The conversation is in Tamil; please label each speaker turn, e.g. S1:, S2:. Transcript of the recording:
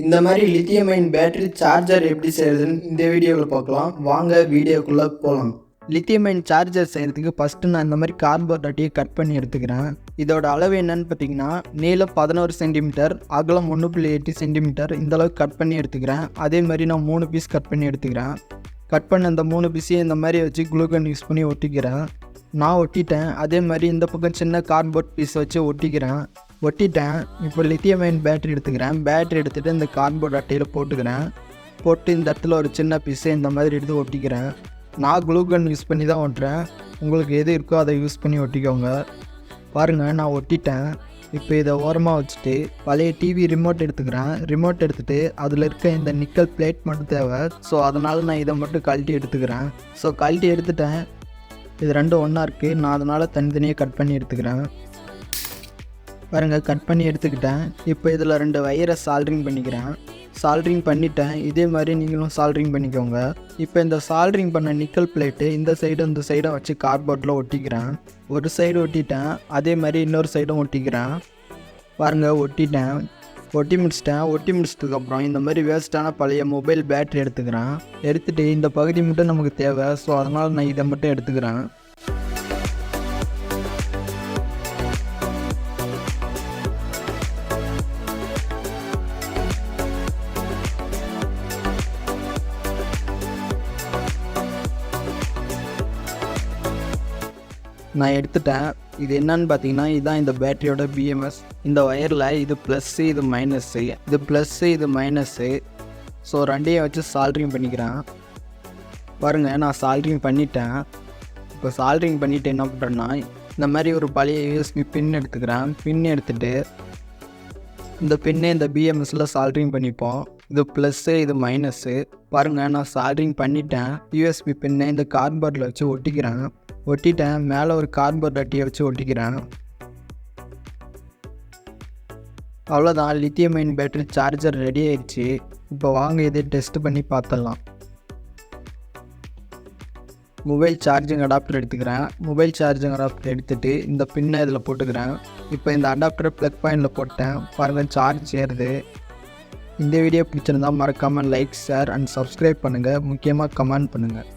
S1: இந்த மாதிரி லித்தியம் அயன் பேட்டரி சார்ஜர் எப்படி செய்யறதுன்னு இந்த வீடியோவில் பார்க்கலாம். வாங்க வீடியோக்குள்ளே போகலாம். லித்தியம் அயன் சார்ஜர் செய்கிறதுக்கு ஃபஸ்ட்டு நான் இந்த மாதிரி கார்ட்போர்ட் அட்டையை கட் பண்ணி எடுத்துக்கிறேன். இதோட அளவு என்னன்னு பார்த்தீங்கன்னா, நீளம் 11 சென்டிமீட்டர், அகலம் 1.8 சென்டிமீட்டர், இந்தளவுக்கு கட் பண்ணி எடுத்துக்கிறேன். அதே மாதிரி நான் 3 பீஸ் கட் பண்ணி எடுத்துக்கிறேன். கட் பண்ண இந்த 3 பீஸையும் இந்த மாதிரி வச்சு குளூகன் யூஸ் பண்ணி ஒட்டிக்கிறேன். நான் ஒட்டிட்டேன். அதே மாதிரி இந்த பக்கம் சின்ன கார்ட்போர்ட் பீஸ் வச்சு ஒட்டிட்டேன். இப்போ லித்தியம் அயன் பேட்டரி எடுத்துக்கிறேன். பேட்டரி எடுத்துகிட்டு இந்த கார்ட்போர்ட் அட்டையில் போட்டு இந்த இடத்துல ஒரு சின்ன பீஸை இந்த மாதிரி எடுத்து ஒட்டிக்கிறேன். நான் குளூகன் யூஸ் பண்ணி தான் ஒட்டுறேன். உங்களுக்கு எது இருக்கோ அதை யூஸ் பண்ணி ஒட்டிக்கோங்க. பாருங்கள், நான் ஒட்டிட்டேன். இப்போ இதை ஓரமாக வச்சுட்டு பழைய டிவி ரிமோட் எடுத்துக்கிறேன். ரிமோட் எடுத்துகிட்டு அதில் இருக்க இந்த நிக்கல் பிளேட் மட்டும் தேவை. ஸோ அதனால் நான் இதை மட்டும் கழட்டி எடுத்துக்கிறேன். ஸோ கழட்டி எடுத்துட்டேன். இது ரெண்டும் ஒன்றா இருக்குது. நான் அதனால் தனித்தனியாக கட் பண்ணி எடுத்துக்கிறேன். பாருங்கள், கட் பண்ணி எடுத்துக்கிட்டேன். இப்போ இதில் 2 வயரை சால்ட்ரிங் பண்ணிட்டேன். இதே மாதிரி நீங்களும் சால்ட்ரிங் பண்ணிக்கோங்க. இப்போ இந்த சால்ட்ரிங் பண்ண நிக்கல் பிளேட்டு இந்த சைடும் வச்சு கார்ட்போர்டில் ஒட்டிக்கிறேன். ஒரு சைடு ஒட்டிட்டேன். அதே மாதிரி இன்னொரு சைடும் ஒட்டிக்கிறேன். பாருங்கள், ஒட்டி முடிச்சதுக்கப்புறம் இந்த மாதிரி வேஸ்ட்டான பழைய மொபைல் பேட்டரி எடுத்துகிட்டு இந்த பகுதி மட்டும் நமக்கு தேவை. ஸோ அதனால் நான் இதை மட்டும் எடுத்துக்கிறேன். நான் எடுத்துட்டேன். இது என்னன்னு பார்த்தீங்கன்னா, இதுதான் இந்த பேட்டரியோட பிஎம்எஸ். இந்த ஒயரில் இது ப்ளஸ்ஸு, இது மைனஸ்ஸு. ஸோ ரெண்டையும் வச்சு சால்ட்ரிங் பண்ணிக்கிறேன். பாருங்கள், நான் சால்ட்ரிங் பண்ணிட்டேன். இப்போ சால்ட்ரிங் பண்ணிவிட்டு என்ன பண்ணுறேன்னா, இந்த மாதிரி ஒரு பழைய யூஎஸ்பி பின் எடுத்துக்கிறேன். எடுத்துகிட்டு இந்த பின்னை இந்த பிஎம்எஸில் சால்ட்ரிங் பண்ணிப்போம். இது ப்ளஸ்ஸு, இது மைனஸ்ஸு. பாருங்கள், நான் சால்ட்ரிங் பண்ணிட்டேன். யூஎஸ்பி பின்னை இந்த கார்ட்போர்டில் வச்சு ஒட்டிட்டேன். மேலே ஒரு கார்ட்போர்ட் அட்டையை வச்சு ஒட்டிக்கிறேன். அவ்வளோதான், lithium ion battery charger ready ஆயிடுச்சு. இப்போ வாங்க இதை டெஸ்ட் பண்ணி பார்த்துடலாம். மொபைல் சார்ஜிங் அடாப்டர் எடுத்துகிட்டு இந்த பின்னை இதில் போட்டுக்கிறேன். இப்போ இந்த அடாப்டரை ப்ளக் பாயிண்டில் போட்டேன். பாருங்கள், சார்ஜ் ஏறுது. இந்த வீடியோ பிடிச்சிருந்தால் மறக்காமல் லைக், ஷேர் அண்ட் சப்ஸ்கிரைப் பண்ணுங்கள். முக்கியமாக கமெண்ட் பண்ணுங்கள்.